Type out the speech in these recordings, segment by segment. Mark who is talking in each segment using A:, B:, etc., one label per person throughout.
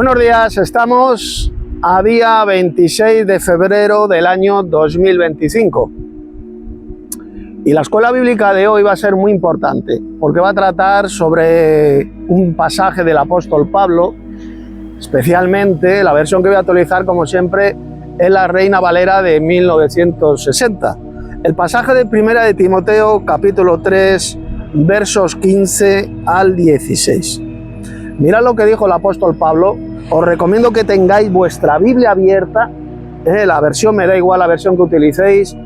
A: Buenos días, estamos a día 26 de febrero del año 2025 y la escuela bíblica de hoy va a ser muy importante porque va a tratar sobre un pasaje del apóstol Pablo, especialmente la versión que voy a actualizar como siempre es la Reina Valera de 1960. El pasaje de Primera de Timoteo capítulo 3 versos 15 al 16. Mirad lo que dijo el apóstol Pablo. Os recomiendo que tengáis vuestra Biblia abierta, la versión me da igual la versión que utilicéis,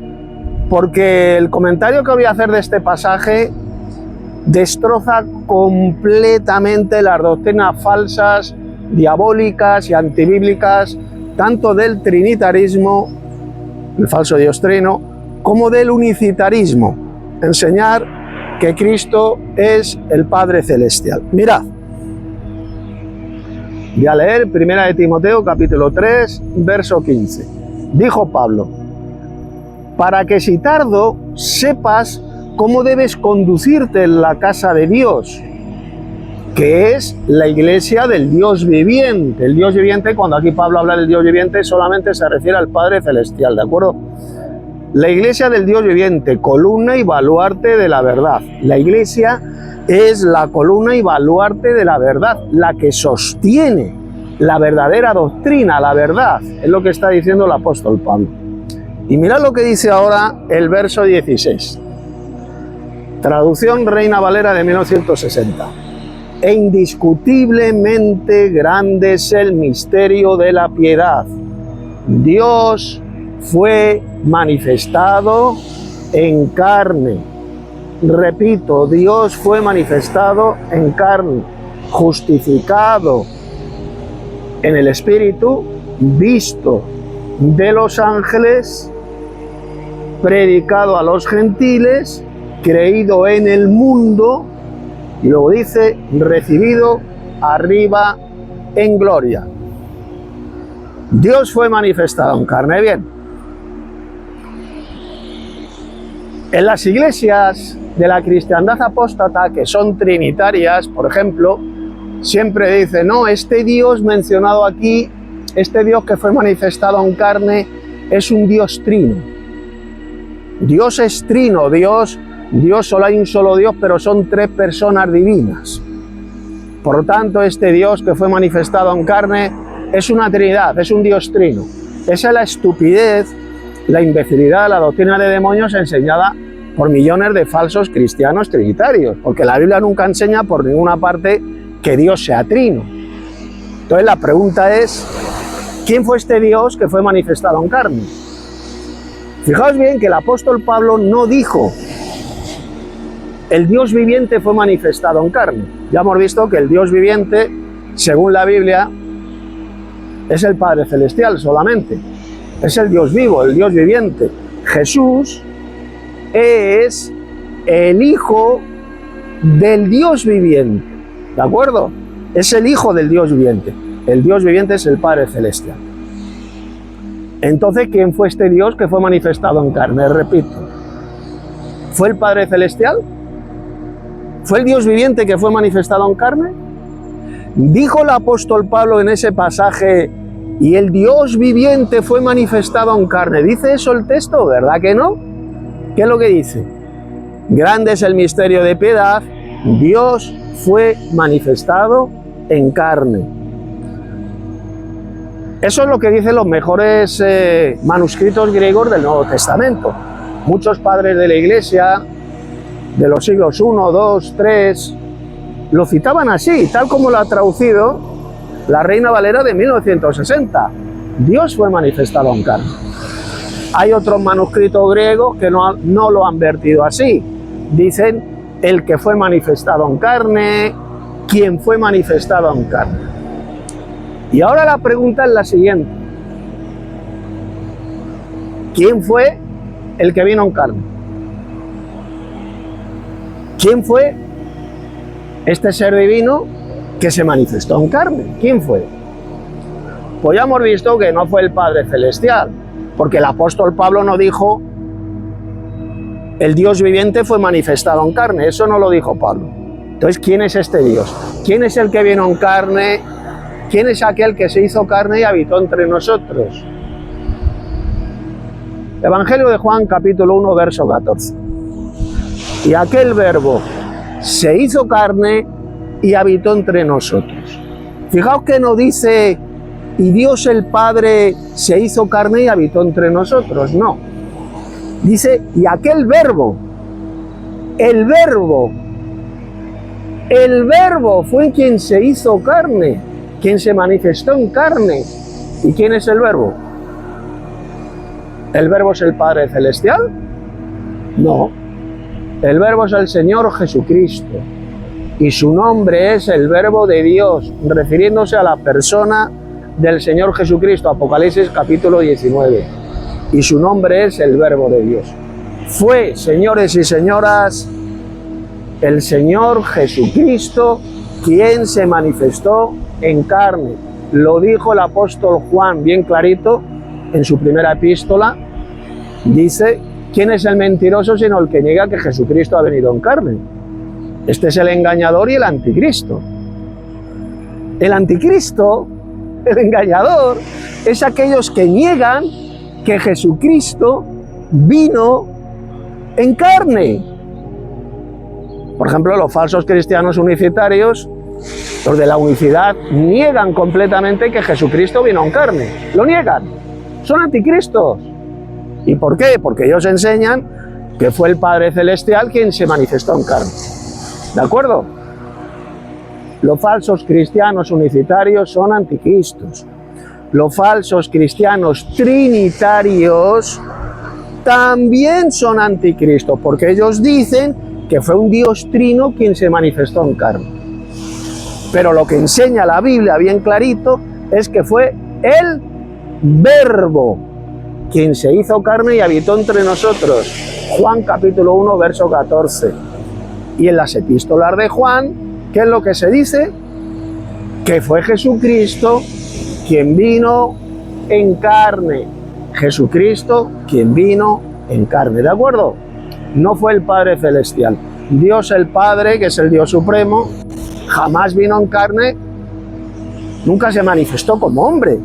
A: porque el comentario que voy a hacer de este pasaje destroza completamente las doctrinas falsas, diabólicas y antibíblicas, tanto del trinitarismo, el falso Dios trino, como del unicitarismo, enseñar que Cristo es el Padre Celestial. Mirad. Voy a leer Primera de Timoteo, capítulo 3, verso 15. Dijo Pablo, para que si tardo sepas cómo debes conducirte en la casa de Dios, que es la iglesia del Dios viviente. El Dios viviente, cuando aquí Pablo habla del Dios viviente, solamente se refiere al Padre Celestial, ¿de acuerdo? La iglesia del Dios viviente, columna y baluarte de la verdad. La iglesia es la columna y baluarte de la verdad, la que sostiene la verdadera doctrina, la verdad, es lo que está diciendo el apóstol Pablo. Y mirad lo que dice ahora el verso 16, traducción Reina Valera de 1960. E indiscutiblemente grande es el misterio de la piedad. Dios fue manifestado en carne. Repito, Dios fue manifestado en carne, justificado en el Espíritu, visto de los ángeles, predicado a los gentiles, creído en el mundo, y luego dice, recibido arriba en gloria. Dios fue manifestado en carne. Bien. En las iglesias de la cristiandad apóstata, que son trinitarias, por ejemplo, siempre dice, no, este Dios mencionado aquí, este Dios que fue manifestado en carne, es un Dios trino. Dios es trino, Dios solo hay un solo Dios, pero son tres personas divinas. Por lo tanto, este Dios que fue manifestado en carne es una trinidad, es un Dios trino. Esa es la estupidez, la imbecilidad, la doctrina de demonios enseñada por millones de falsos cristianos trinitarios, porque la Biblia nunca enseña por ninguna parte que Dios sea trino. Entonces la pregunta es, ¿quién fue este Dios que fue manifestado en carne? Fijaos bien que el apóstol Pablo no dijo, el Dios viviente fue manifestado en carne. Ya hemos visto que el Dios viviente, según la Biblia, es el Padre Celestial solamente. Es el Dios vivo, el Dios viviente. Jesús es el Hijo del Dios viviente, ¿de acuerdo? Es el Hijo del Dios viviente. El Dios viviente es el Padre Celestial. Entonces, ¿quién fue este Dios que fue manifestado en carne? Repito, ¿fue el Padre Celestial? ¿Fue el Dios viviente que fue manifestado en carne? Dijo el apóstol Pablo en ese pasaje, y el Dios viviente fue manifestado en carne. ¿Dice eso el texto? ¿Verdad que no? ¿Qué es lo que dice? Grande es el misterio de piedad, Dios fue manifestado en carne. Eso es lo que dicen los mejores manuscritos griegos del Nuevo Testamento. Muchos padres de la Iglesia, de los siglos I, II, III, lo citaban así, tal como lo ha traducido la Reina Valera de 1960. Dios fue manifestado en carne. Hay otros manuscritos griegos que no lo han vertido así. Dicen el que fue manifestado en carne, quien fue manifestado en carne. Y ahora la pregunta es la siguiente. ¿Quién fue el que vino en carne? ¿Quién fue este ser divino que se manifestó en carne? ¿Quién fue? Pues ya hemos visto que no fue el Padre Celestial, porque el apóstol Pablo no dijo el Dios viviente fue manifestado en carne, eso no lo dijo Pablo. Entonces, ¿quién es este Dios? ¿Quién es el que vino en carne? ¿quién es aquel que se hizo carne y habitó entre nosotros? Evangelio de Juan, capítulo 1, verso 14. Y aquel verbo se hizo carne y habitó entre nosotros. Fijaos que no dice, y Dios el Padre se hizo carne y habitó entre nosotros, no. Dice, y aquel verbo, el verbo fue quien se hizo carne, quien se manifestó en carne. ¿Y quién es el verbo? ¿El verbo es el Padre Celestial? No. El verbo es el Señor Jesucristo. Y su nombre es el Verbo de Dios, refiriéndose a la persona del Señor Jesucristo, Apocalipsis capítulo 19. Y su nombre es el Verbo de Dios. Fue, señores y señoras, el Señor Jesucristo quien se manifestó en carne. Lo dijo el apóstol Juan bien clarito en su primera epístola. Dice, ¿quién es el mentiroso sino el que niega que Jesucristo ha venido en carne? Este es el engañador y el anticristo. El anticristo, el engañador, es aquellos que niegan que Jesucristo vino en carne. Por ejemplo, los falsos cristianos unicitarios, los de la unicidad, niegan completamente que Jesucristo vino en carne. Lo niegan. Son anticristos. ¿Y por qué? Porque ellos enseñan que fue el Padre Celestial quien se manifestó en carne. ¿De acuerdo? Los falsos cristianos unicitarios son anticristos. Los falsos cristianos trinitarios también son anticristos, porque ellos dicen que fue un Dios trino quien se manifestó en carne. Pero lo que enseña la Biblia bien clarito es que fue el Verbo quien se hizo carne y habitó entre nosotros. Juan capítulo 1, verso 14. Y en las epístolas de Juan, ¿qué es lo que se dice? Que fue Jesucristo quien vino en carne. Jesucristo quien vino en carne, ¿de acuerdo? No fue el Padre Celestial. Dios el Padre, que es el Dios Supremo, jamás vino en carne, nunca se manifestó como hombre.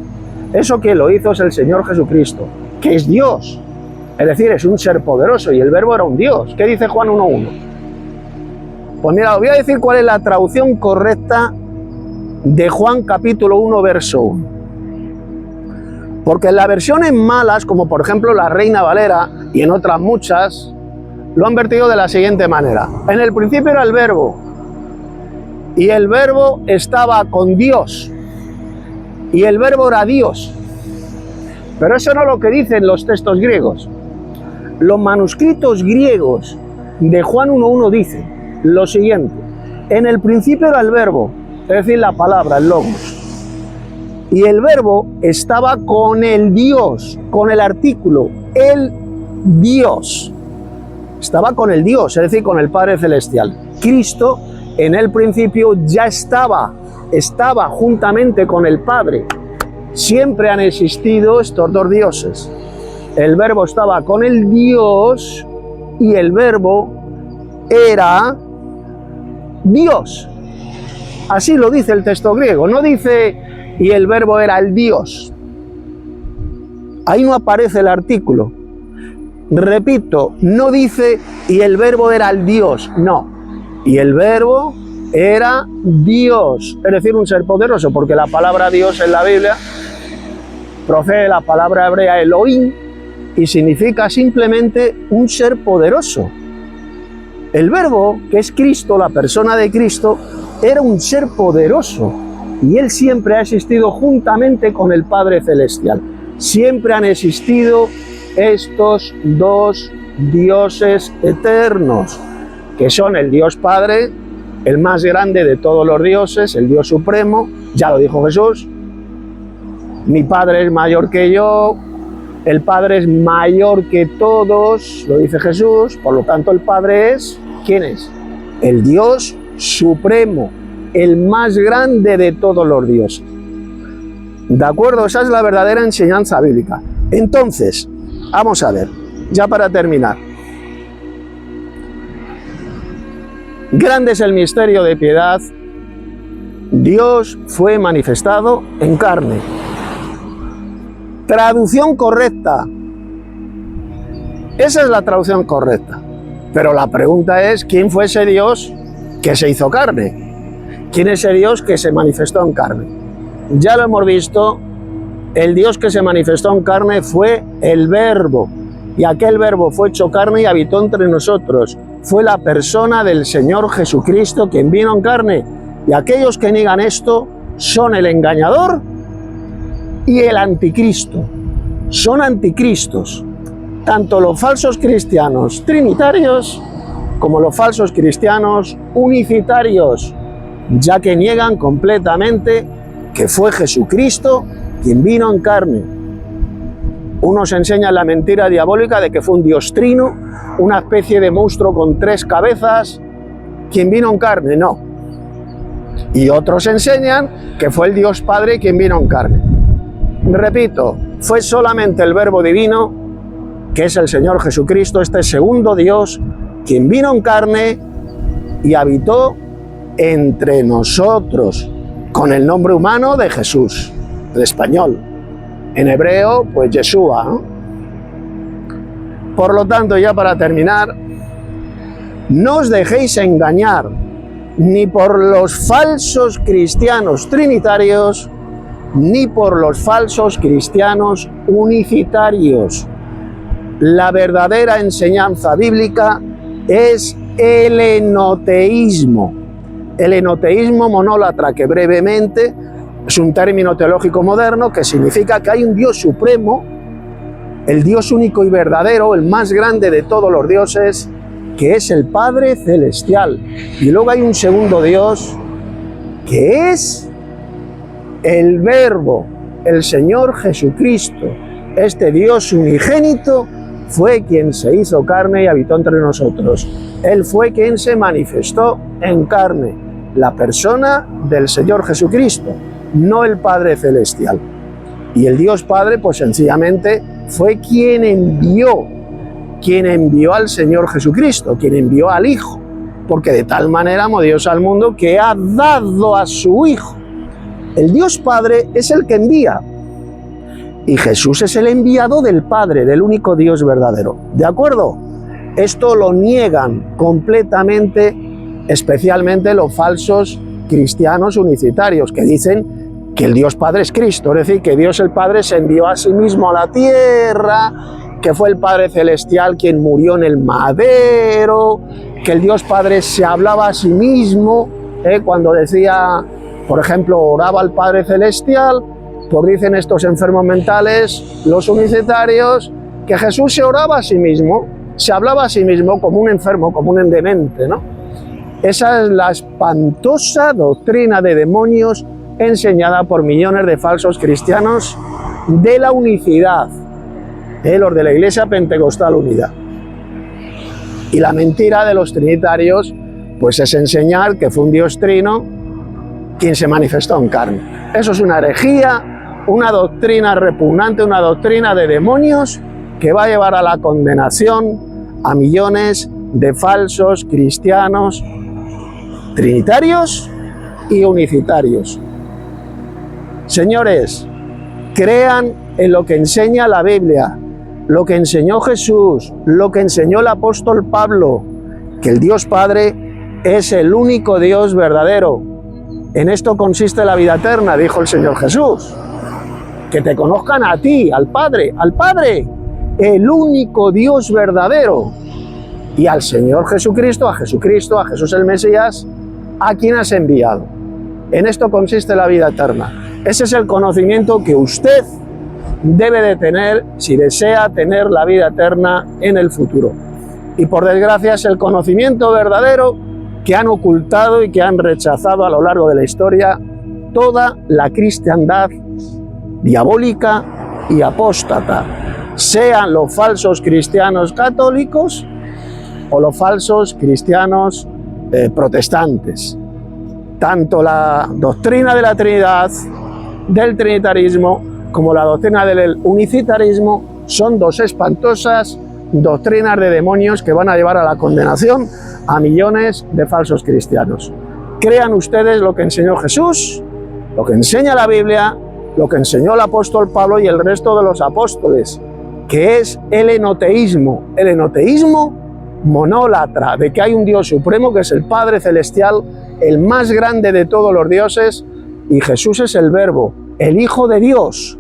A: Eso que lo hizo es el Señor Jesucristo, que es Dios. Es decir, es un ser poderoso y el Verbo era un Dios. ¿Qué dice Juan 1.1? Pues mira, os voy a decir cuál es la traducción correcta de Juan capítulo 1, verso 1. Porque en las versiones malas, como por ejemplo la Reina Valera y en otras muchas, lo han vertido de la siguiente manera. En el principio era el Verbo, y el Verbo estaba con Dios, y el Verbo era Dios. Pero eso no es lo que dicen los textos griegos. Los manuscritos griegos de Juan 1.1 dicen lo siguiente: en el principio era el Verbo, es decir, la palabra, el logos, y el Verbo estaba con el Dios, con el artículo, el Dios. Estaba con el Dios, es decir, con el Padre Celestial. Cristo en el principio ya estaba juntamente con el Padre. Siempre han existido estos dos dioses. El Verbo estaba con el Dios y el Verbo era Dios. Así lo dice el texto griego, no dice y el Verbo era el Dios. Ahí no aparece el artículo. Repito, no dice y el Verbo era el Dios, no. Y el Verbo era Dios, es decir, un ser poderoso, porque la palabra Dios en la Biblia procede de la palabra hebrea Elohim y significa simplemente un ser poderoso. El Verbo, que es Cristo, la persona de Cristo, era un ser poderoso y Él siempre ha existido juntamente con el Padre Celestial. Siempre han existido estos dos dioses eternos, que son el Dios Padre, el más grande de todos los dioses, el Dios Supremo, ya lo dijo Jesús: mi Padre es mayor que yo, el Padre es mayor que todos, lo dice Jesús, por lo tanto el Padre es, ¿quién es? El Dios Supremo, el más grande de todos los dioses. ¿De acuerdo? Esa es la verdadera enseñanza bíblica. Entonces, vamos a ver, ya para terminar. Grande es el misterio de piedad. Dios fue manifestado en carne. Traducción correcta. Esa es la traducción correcta. Pero la pregunta es, ¿quién fue ese Dios que se hizo carne? ¿Quién es ese Dios que se manifestó en carne? Ya lo hemos visto, el Dios que se manifestó en carne fue el Verbo. Y aquel Verbo fue hecho carne y habitó entre nosotros. Fue la persona del Señor Jesucristo quien vino en carne. Y aquellos que niegan esto son el engañador y el anticristo. Son anticristos. Tanto los falsos cristianos trinitarios como los falsos cristianos unicitarios, ya que niegan completamente que fue Jesucristo quien vino en carne. Unos enseñan la mentira diabólica de que fue un Dios trino, una especie de monstruo con 3 cabezas, quien vino en carne. No. Y otros enseñan que fue el Dios Padre quien vino en carne. Repito, fue solamente el Verbo Divino, que es el Señor Jesucristo, este segundo Dios, quien vino en carne y habitó entre nosotros, con el nombre humano de Jesús, el español. En hebreo, pues Yeshua, ¿no? Por lo tanto, ya para terminar, no os dejéis engañar ni por los falsos cristianos trinitarios, ni por los falsos cristianos unicitarios. La verdadera enseñanza bíblica es el enoteísmo. El enoteísmo monólatra, que brevemente es un término teológico moderno que significa que hay un Dios supremo, el Dios único y verdadero, el más grande de todos los dioses, que es el Padre Celestial. Y luego hay un segundo Dios, que es el Verbo, el Señor Jesucristo. Este Dios unigénito fue quien se hizo carne y habitó entre nosotros. Él fue quien se manifestó en carne, la persona del Señor Jesucristo, no el Padre Celestial. Y el Dios Padre, pues sencillamente, fue quien envió al Señor Jesucristo, quien envió al Hijo, porque de tal manera amó Dios al mundo que ha dado a su Hijo. El Dios Padre es el que envía, y Jesús es el enviado del Padre, del único Dios verdadero. ¿De acuerdo? Esto lo niegan completamente, especialmente los falsos cristianos unicitarios, que dicen que el Dios Padre es Cristo, es decir, que Dios el Padre se envió a sí mismo a la tierra, que fue el Padre Celestial quien murió en el madero, que el Dios Padre se hablaba a sí mismo, cuando decía, por ejemplo, oraba al Padre Celestial. Pues dicen estos enfermos mentales, los unicitarios, que Jesús se oraba a sí mismo, se hablaba a sí mismo como un enfermo, como un demente, ¿no? Esa es la espantosa doctrina de demonios enseñada por millones de falsos cristianos de la unicidad, los de la Iglesia Pentecostal Unida. Y la mentira de los trinitarios, pues es enseñar que fue un Dios trino quien se manifestó en carne. Eso es una herejía, una doctrina repugnante, una doctrina de demonios que va a llevar a la condenación a millones de falsos cristianos trinitarios y unicitarios. Señores, crean en lo que enseña la Biblia, lo que enseñó Jesús, lo que enseñó el apóstol Pablo, que el Dios Padre es el único Dios verdadero. En esto consiste la vida eterna, dijo el Señor Jesús. Que te conozcan a ti, al Padre, el único Dios verdadero, y al Señor Jesucristo, a Jesús el Mesías, a quien has enviado. En esto consiste la vida eterna. Ese es el conocimiento que usted debe de tener si desea tener la vida eterna en el futuro. Y por desgracia es el conocimiento verdadero que han ocultado y que han rechazado a lo largo de la historia toda la cristiandad diabólica y apóstata, sean los falsos cristianos católicos o los falsos cristianos protestantes. Tanto la doctrina de la Trinidad, del trinitarismo, como la doctrina del unicitarismo son dos espantosas doctrinas de demonios que van a llevar a la condenación a millones de falsos cristianos. crean ustedes lo que enseñó Jesús, lo que enseña la Biblia, lo que enseñó el apóstol Pablo y el resto de los apóstoles, que es el enoteísmo monólatra, de que hay un Dios supremo que es el Padre Celestial, el más grande de todos los dioses, y Jesús es el Verbo, el Hijo de Dios,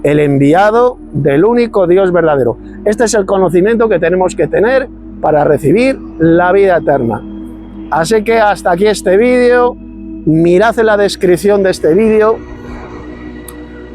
A: el enviado del único Dios verdadero. Este es el conocimiento que tenemos que tener para recibir la vida eterna. Así que hasta aquí este vídeo. Mirad en la descripción de este vídeo,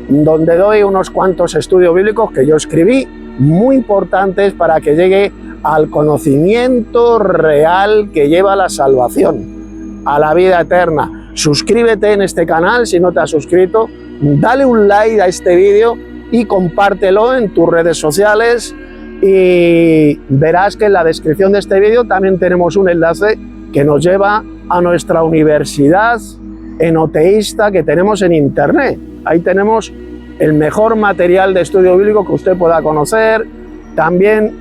A: donde doy unos cuantos estudios bíblicos que yo escribí, muy importantes para que llegue al conocimiento real que lleva a la salvación, a la vida eterna. Suscríbete en este canal si no te has suscrito, dale un like a este vídeo y compártelo en tus redes sociales, y verás que en la descripción de este vídeo también tenemos un enlace que nos lleva a nuestra universidad enoteísta que tenemos en internet. Ahí tenemos el mejor material de estudio bíblico que usted pueda conocer. También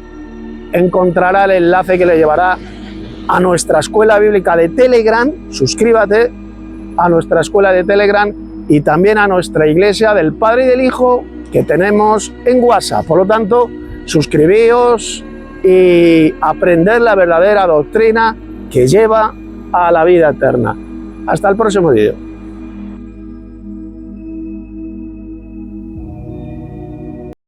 A: encontrará el enlace que le llevará a nuestra escuela bíblica de Telegram. Suscríbete a nuestra escuela de Telegram y también a nuestra iglesia del Padre y del Hijo que tenemos en WhatsApp. Por lo tanto, suscribíos y aprender la verdadera doctrina que lleva a la vida eterna. Hasta el próximo vídeo.